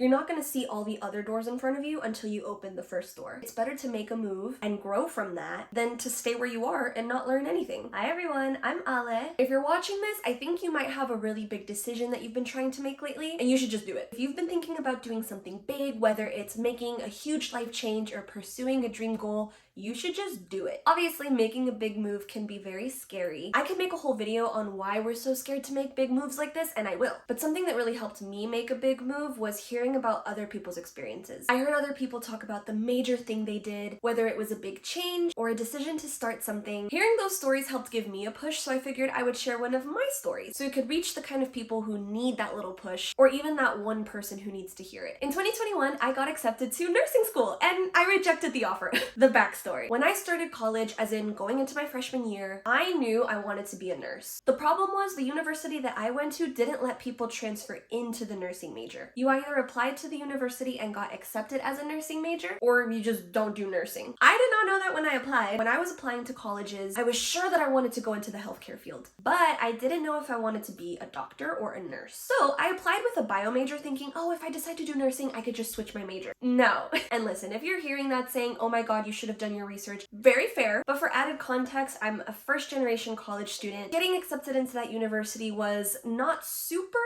You're not gonna see all the other doors in front of you until you open the first door. It's better to make a move and grow from that than to stay where you are and not learn anything. Hi everyone, I'm Ale. If you're watching this, I think you might have a really big decision that you've been trying to make lately, and you should just do it. If you've been thinking about doing something big, whether it's making a huge life change or pursuing a dream goal, you should just do it. Obviously, making a big move can be very scary. I could make a whole video on why we're so scared to make big moves like this, and I will. But something that really helped me make a big move was hearing about other people's experiences. I heard other people talk about the major thing they did, whether it was a big change or a decision to start something. Hearing those stories helped give me a push, so I figured I would share one of my stories so it could reach the kind of people who need that little push, or even that one person who needs to hear it. In 2021, I got accepted to nursing school, and I rejected the offer. The backstory. When I started college, as in going into my freshman year, I knew I wanted to be a nurse. The problem was the university that I went to didn't let people transfer into the nursing major. You either applied to the university and got accepted as a nursing major, or you just don't do nursing. I did not know that when I applied. When I was applying to colleges, I was sure that I wanted to go into the healthcare field, but I didn't know if I wanted to be a doctor or a nurse. So I applied with a bio major thinking, oh, if I decide to do nursing, I could just switch my major. No. And listen, if you're hearing that saying, oh my god, you should have done your research, very fair, but for added context, I'm a first-generation college student. Getting accepted into that university was not super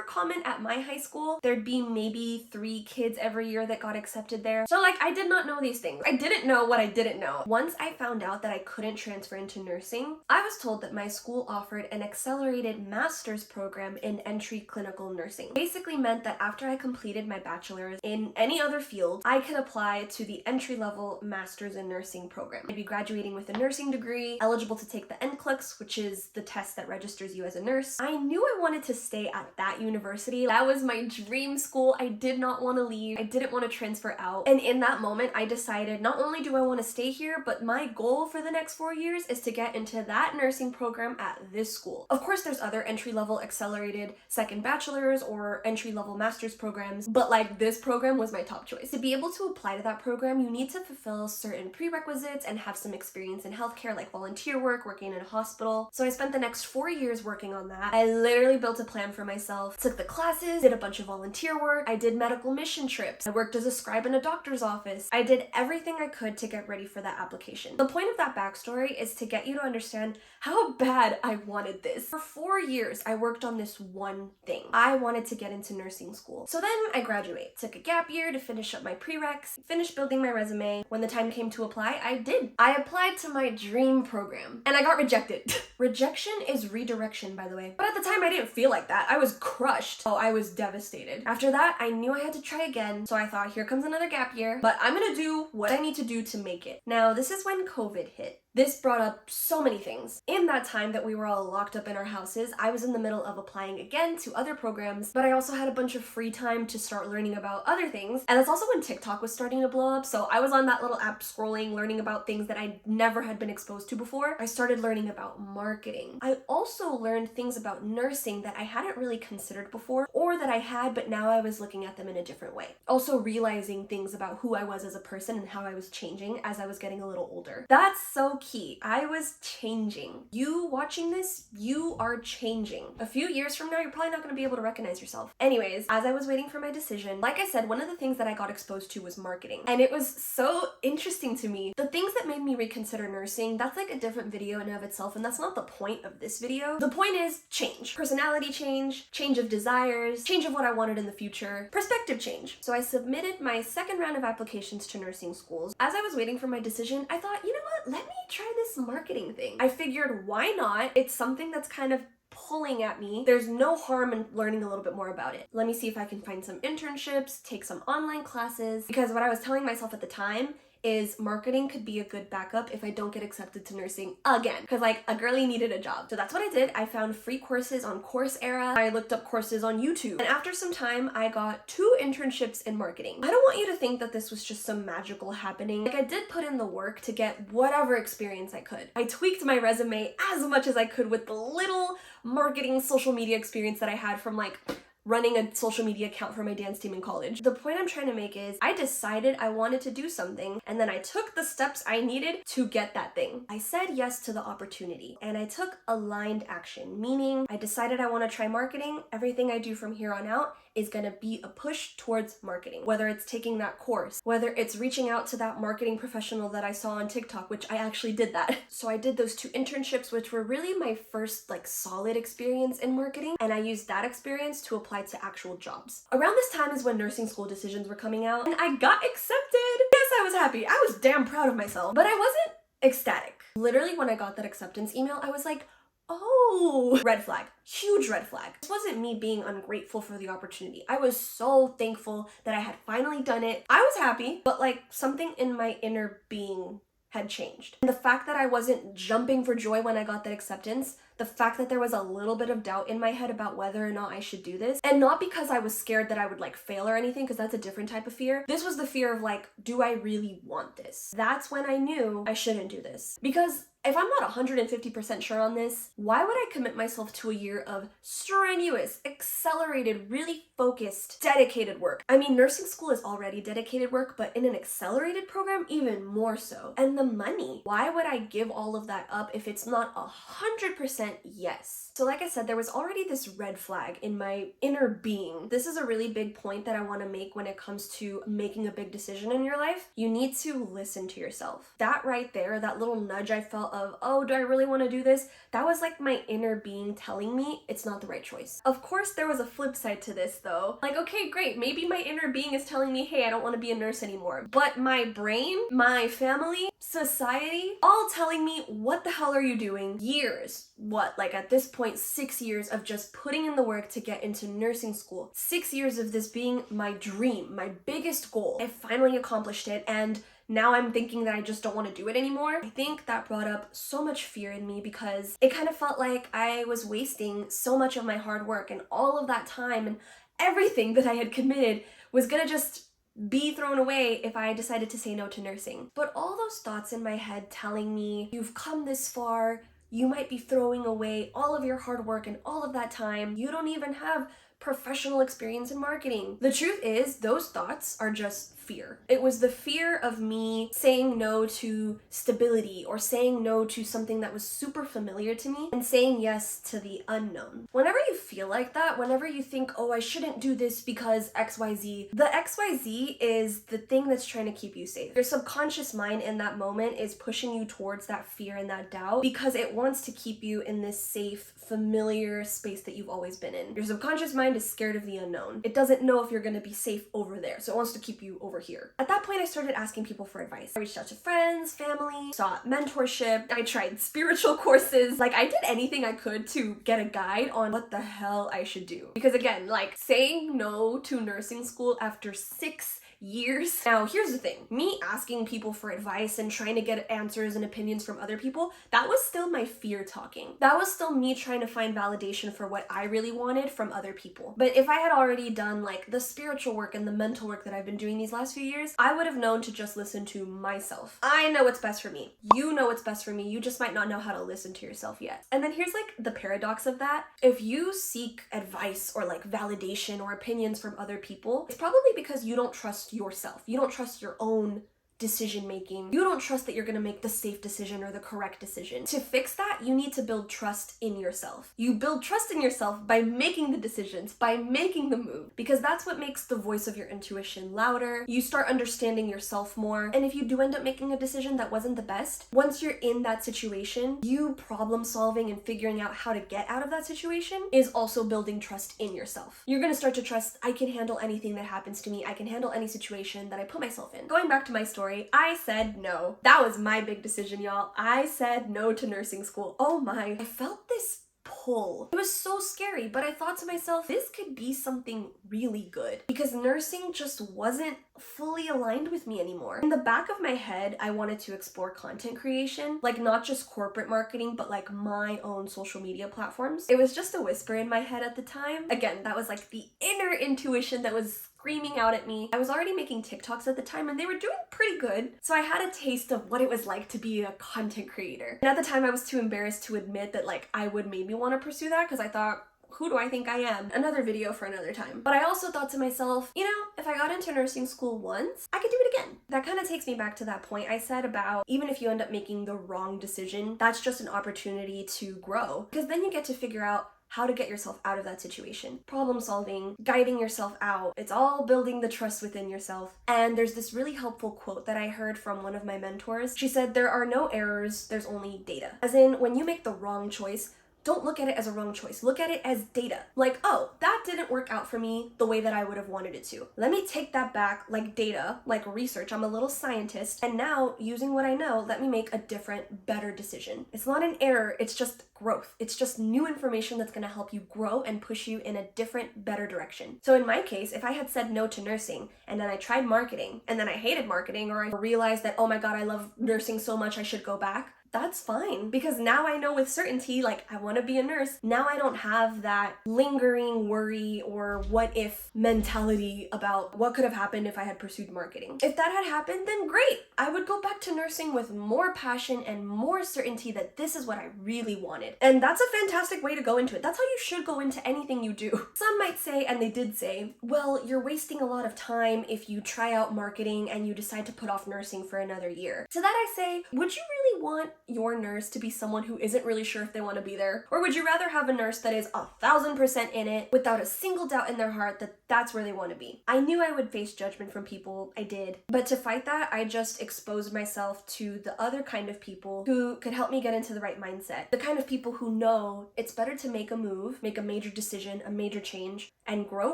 common at my high school. There'd be maybe 3 kids every year that got accepted there. So like, I did not know these things. I didn't know what I didn't know. Once I found out that I couldn't transfer into nursing, I was told that my school offered an accelerated master's program in entry clinical nursing. Basically meant that after I completed my bachelor's in any other field, I could apply to the entry-level master's in nursing program. I'd be graduating with a nursing degree, eligible to take the NCLEX, which is the test that registers you as a nurse. I knew I wanted to stay at that university. That was my dream school. I did not want to leave. I didn't want to transfer out. And in that moment, I decided not only do I want to stay here, but my goal for the next 4 years is to get into that nursing program at this school. Of course, there's other entry-level accelerated second bachelor's or entry-level master's programs, but like this program was my top choice. To be able to apply to that program, you need to fulfill certain prerequisites and have some experience in healthcare, like volunteer work, working in a hospital. So I spent the next 4 years working on that. I literally built a plan for myself, took the classes, did a bunch of volunteer work, I did medical mission trips, I worked as a scribe in a doctor's office. I did everything I could to get ready for that application. The point of that backstory is to get you to understand how bad I wanted this. For 4 years, I worked on this one thing. I wanted to get into nursing school. So then I graduate, took a gap year to finish up my prereqs, finished building my resume. When the time came to apply, I did. I applied to my dream program and I got rejected. Rejection is redirection, by the way. But at the time, I didn't feel like that. I was crushed. Oh, I was devastated. After that, I knew I had to try again. So I thought, here comes another gap year, but I'm gonna do what I need to do to make it. Now, this is when COVID hit. This brought up so many things. In that time that we were all locked up in our houses, I was in the middle of applying again to other programs, but I also had a bunch of free time to start learning about other things. And that's also when TikTok was starting to blow up, so I was on that little app scrolling, learning about things that I never had been exposed to before. I started learning about marketing. I also learned things about nursing that I hadn't really considered before, or that I had, but now I was looking at them in a different way. Also realizing things about who I was as a person and how I was changing as I was getting a little older. That's so key. I was changing. You watching this, you are changing. A few years from now, you're probably not going to be able to recognize yourself. Anyways, as I was waiting for my decision, like I said, one of the things that I got exposed to was marketing. And it was so interesting to me. The things that made me reconsider nursing, that's like a different video in and of itself, and that's not the point of this video. The point is change. Personality change, change of desires, change of what I wanted in the future, perspective change. So I submitted my second round of applications to nursing schools. As I was waiting for my decision, I thought, you know what, let me try this marketing thing. I figured, why not? It's something that's kind of pulling at me. There's no harm in learning a little bit more about it. Let me see if I can find some internships, take some online classes, because what I was telling myself at the time is marketing could be a good backup if I don't get accepted to nursing again, because like a girly needed a job. So that's what I did. I found free courses on Coursera. I looked up courses on YouTube, and after some time I got 2 internships in marketing. I don't want you to think that this was just some magical happening. Like, I did put in the work to get whatever experience I could. I tweaked my resume as much as I could with the little marketing social media experience that I had from like running a social media account for my dance team in college. The point I'm trying to make is I decided I wanted to do something, and then I took the steps I needed to get that thing. I said yes to the opportunity, and I took aligned action, meaning I decided I want to try marketing. Everything I do from here on out is gonna be a push towards marketing. Whether it's taking that course, whether it's reaching out to that marketing professional that I saw on TikTok, which I actually did that. So I did those 2 internships, which were really my first like solid experience in marketing, and I used that experience to apply to actual jobs. Around this time is when nursing school decisions were coming out, and I got accepted. Yes, I was happy. I was damn proud of myself, but I wasn't ecstatic. Literally, when I got that acceptance email, I was like, oh, red flag, huge red flag. This wasn't me being ungrateful for the opportunity. I was so thankful that I had finally done it. I was happy, but like something in my inner being had changed. And the fact that I wasn't jumping for joy when I got that acceptance, the fact that there was a little bit of doubt in my head about whether or not I should do this, and not because I was scared that I would like fail or anything, because that's a different type of fear. This was the fear of like, do I really want this? That's when I knew I shouldn't do this. Because if I'm not 150% sure on this, why would I commit myself to a year of strenuous, accelerated, really focused, dedicated work? I mean, nursing school is already dedicated work, but in an accelerated program, even more so. And the money, why would I give all of that up if it's not 100% yes? So like I said, there was already this red flag in my inner being. This is a really big point that I want to make when it comes to making a big decision in your life. You need to listen to yourself. That right there, that little nudge I felt of, oh, do I really want to do this? That was like my inner being telling me it's not the right choice. Of course, there was a flip side to this though. Like, okay, great. Maybe my inner being is telling me, hey, I don't want to be a nurse anymore. But my brain, my family, society, all telling me, what the hell are you doing? Years, like at this point, 6 years of just putting in the work to get into nursing school. 6 years of this being my dream, my biggest goal. I finally accomplished it, and now I'm thinking that I just don't want to do it anymore. I think that brought up so much fear in me because it kind of felt like I was wasting so much of my hard work, and all of that time and everything that I had committed was gonna just be thrown away if I decided to say no to nursing. But all those thoughts in my head telling me, you've come this far, you might be throwing away all of your hard work and all of that time, you don't even have professional experience in marketing. The truth is, those thoughts are just fear. It was the fear of me saying no to stability or saying no to something that was super familiar to me and saying yes to the unknown. Whenever you feel like that, whenever you think, oh, I shouldn't do this because XYZ, the XYZ is the thing that's trying to keep you safe. Your subconscious mind in that moment is pushing you towards that fear and that doubt because it wants to keep you in this safe, familiar space that you've always been in. Your subconscious mind is scared of the unknown. It doesn't know if you're going to be safe over there, so it wants to keep you over here. At that point, I started asking people for advice. I reached out to friends, family, sought mentorship, I tried spiritual courses. Like, I did anything I could to get a guide on what the hell I should do. Because again, like, saying no to nursing school after 6 years. Now, here's the thing. Me asking people for advice and trying to get answers and opinions from other people, that was still my fear talking. That was still me trying to find validation for what I really wanted from other people. But if I had already done like the spiritual work and the mental work that I've been doing these last few years, I would have known to just listen to myself. I know what's best for me. You know what's best for me. You just might not know how to listen to yourself yet. And then here's like the paradox of that. If you seek advice or like validation or opinions from other people, it's probably because you don't trust yourself. You don't trust your own decision making. You don't trust that you're gonna make the safe decision or the correct decision. To fix that, you need to build trust in yourself. You build trust in yourself by making the decisions, by making the move, because that's what makes the voice of your intuition louder. You start understanding yourself more, and if you do end up making a decision that wasn't the best, once you're in that situation, you problem solving and figuring out how to get out of that situation is also building trust in yourself. You're gonna start to trust, I can handle anything that happens to me. I can handle any situation that I put myself in. Going back to my story, I said no. That was my big decision, y'all. I said no to nursing school. Oh my, I felt this pull. It was so scary, but I thought to myself, this could be something really good because nursing just wasn't fully aligned with me anymore. In the back of my head, I wanted to explore content creation, like not just corporate marketing, but like my own social media platforms. It was just a whisper in my head at the time. Again, that was like the inner intuition that was screaming out at me. I was already making TikToks at the time and they were doing pretty good. So I had a taste of what it was like to be a content creator. And at the time I was too embarrassed to admit that like I would maybe want to pursue that because I thought, who do I think I am? Another video for another time. But I also thought to myself, you know, if I got into nursing school once, I could do it again. That kind of takes me back to that point I said about even if you end up making the wrong decision, that's just an opportunity to grow. Because then you get to figure out, how to get yourself out of that situation. Problem solving, guiding yourself out. It's all building the trust within yourself. And there's this really helpful quote that I heard from one of my mentors. She said, "There are no errors, there's only data." As in, when you make the wrong choice, don't look at it as a wrong choice. Look at it as data. Like, oh, that didn't work out for me the way that I would have wanted it to. Let me take that back like data, like research. I'm a little scientist. And now, using what I know, let me make a different, better decision. It's not an error, it's just growth. It's just new information that's gonna help you grow and push you in a different, better direction. So in my case, if I had said no to nursing and then I tried marketing and then I hated marketing, or I realized that, oh my God, I love nursing so much I should go back, that's fine, because now I know with certainty, like, I want to be a nurse. Now I don't have that lingering worry or what if mentality about what could have happened if I had pursued marketing. If that had happened, then great. I would go back to nursing with more passion and more certainty that this is what I really wanted. And that's a fantastic way to go into it. That's how you should go into anything you do. Some might say, and they did say, well, you're wasting a lot of time if you try out marketing and you decide to put off nursing for another year. To that I say, would you really want your nurse to be someone who isn't really sure if they want to be there? Or would you rather have a nurse that is 1,000% in it without a single doubt in their heart that that's where they want to be? I knew I would face judgment from people, I did. But to fight that, I just exposed myself to the other kind of people who could help me get into the right mindset. The kind of people who know it's better to make a move, make a major decision, a major change, and grow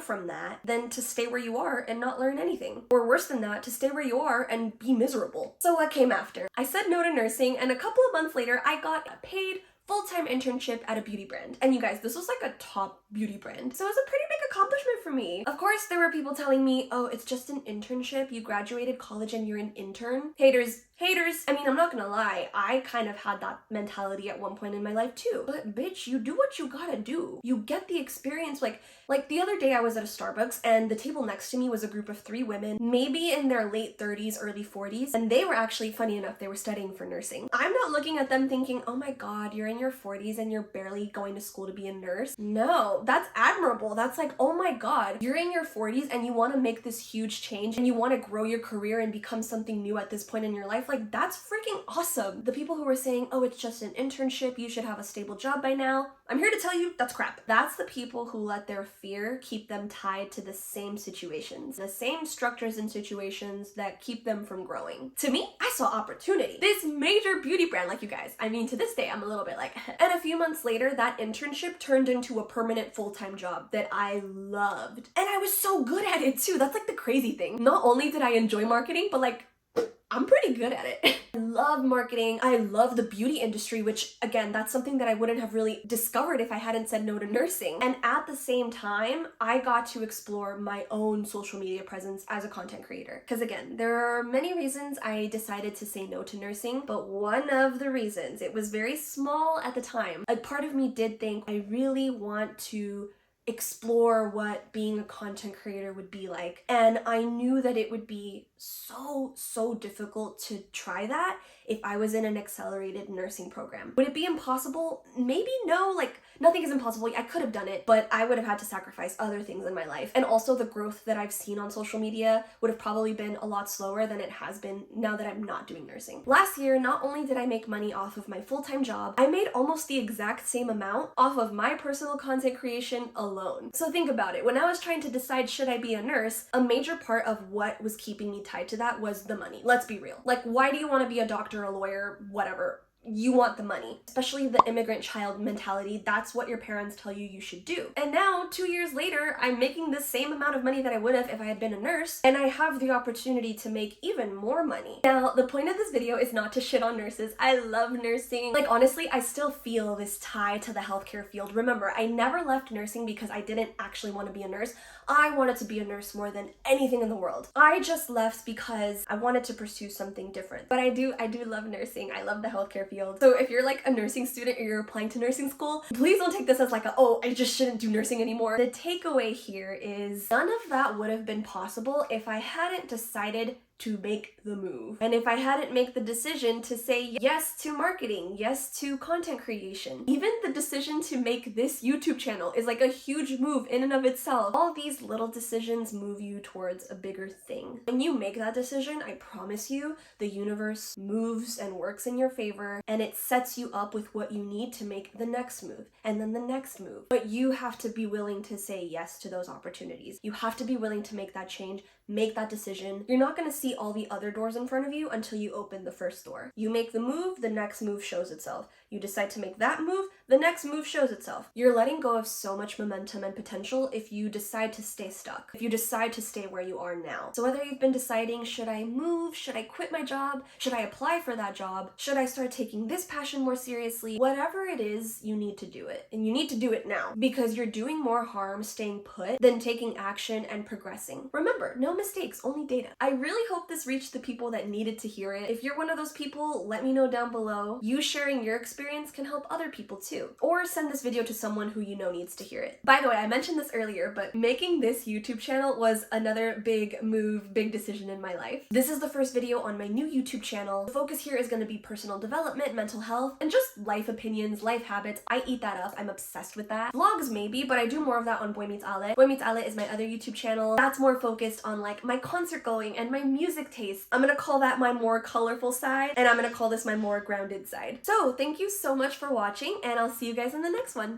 from that than to stay where you are and not learn anything. Or worse than that, to stay where you are and be miserable. So what came after? I said no to nursing, and a couple of months later, I got a paid full-time internship at a beauty brand. And you guys, this was like a top beauty brand. So it was a pretty big accomplishment for me. Of course, there were people telling me, oh, it's just an internship. You graduated college and you're an intern. Haters. I mean, I'm not gonna lie. I kind of had that mentality at one point in my life too. But bitch, you do what you gotta do. You get the experience. Like the other day I was at a Starbucks and the table next to me was a group of 3 women, maybe in their late 30s, early 40s. And they were actually, funny enough, they were studying for nursing. I'm not looking at them thinking, oh my God, you're in your 40s and you're barely going to school to be a nurse. No, that's admirable. That's like, oh my God, you're in your 40s and you want to make this huge change and you want to grow your career and become something new at this point in your life. Like, that's freaking awesome. The people who were saying, oh, it's just an internship, you should have a stable job by now, I'm here to tell you that's crap. That's the people who let their fear keep them tied to the same situations, the same structures and situations that keep them from growing. To me, I saw opportunity. This major beauty brand, like you guys, I mean, to this day, I'm a little bit like, and a few months later, that internship turned into a permanent full-time job that I loved. And I was so good at it too. That's like the crazy thing. Not only did I enjoy marketing, but like, I'm pretty good at it. I love marketing. I love the beauty industry, which again, that's something that I wouldn't have really discovered if I hadn't said no to nursing. And at the same time, I got to explore my own social media presence as a content creator. Because again, there are many reasons I decided to say no to nursing, but one of the reasons, it was very small at the time. A part of me did think I really want to explore what being a content creator would be like. And I knew that it would be so difficult to try that if I was in an accelerated nursing program. Would it be impossible? Maybe no, like nothing is impossible. I could have done it, but I would have had to sacrifice other things in my life. And also the growth that I've seen on social media would have probably been a lot slower than it has been now that I'm not doing nursing. Last year, not only did I make money off of my full-time job, I made almost the exact same amount off of my personal content creation alone. So think about it. When I was trying to decide should I be a nurse, a major part of what was keeping me tied to that was the money. Let's be real. Like, why do you want to be a doctor, a lawyer, whatever? You want the money, especially the immigrant child mentality. That's what your parents tell you should do. And now 2 years later, I'm making the same amount of money that I would have if I had been a nurse, and I have the opportunity to make even more money. Now, the point of this video is not to shit on nurses. I love nursing. Like, honestly, I still feel this tie to the healthcare field. Remember, I never left nursing because I didn't actually want to be a nurse. I wanted to be a nurse more than anything in the world. I just left because I wanted to pursue something different. But I do love nursing. I love the healthcare field. So if you're like a nursing student or you're applying to nursing school, please don't take this as like oh, I just shouldn't do nursing anymore. The takeaway here is none of that would have been possible if I hadn't decided to make the move. And if I hadn't made the decision to say yes to marketing, yes to content creation, even the decision to make this YouTube channel is like a huge move in and of itself. All these little decisions move you towards a bigger thing. When you make that decision, I promise you, the universe moves and works in your favor, and it sets you up with what you need to make the next move, and then the next move. But you have to be willing to say yes to those opportunities. You have to be willing to make that change, make that decision. You're not gonna see all the other doors in front of you until you open the first door. You make the move, the next move shows itself. You decide to make that move, the next move shows itself. You're letting go of so much momentum and potential if you decide to stay stuck, if you decide to stay where you are now. So whether you've been deciding, should I move? Should I quit my job? Should I apply for that job? Should I start taking this passion more seriously? Whatever it is, you need to do it. And you need to do it now, because you're doing more harm staying put than taking action and progressing. Remember, no mistakes, only data. I really hope this reached the people that needed to hear it. If you're one of those people, let me know down below. You sharing your experience can help other people too. Or send this video to someone who you know needs to hear it. By the way, I mentioned this earlier, but making this YouTube channel was another big move, big decision in my life. This is the first video on my new YouTube channel. The focus here is going to be personal development, mental health, and just life opinions, life habits. I eat that up. I'm obsessed with that. Vlogs maybe, but I do more of that on Boy Meets Ale. Boy Meets Ale is my other YouTube channel. That's more focused on like my concert going and my music taste. I'm gonna call that my more colorful side, and I'm gonna call this my more grounded side. So thank you so much for watching, and I'll see you guys in the next one.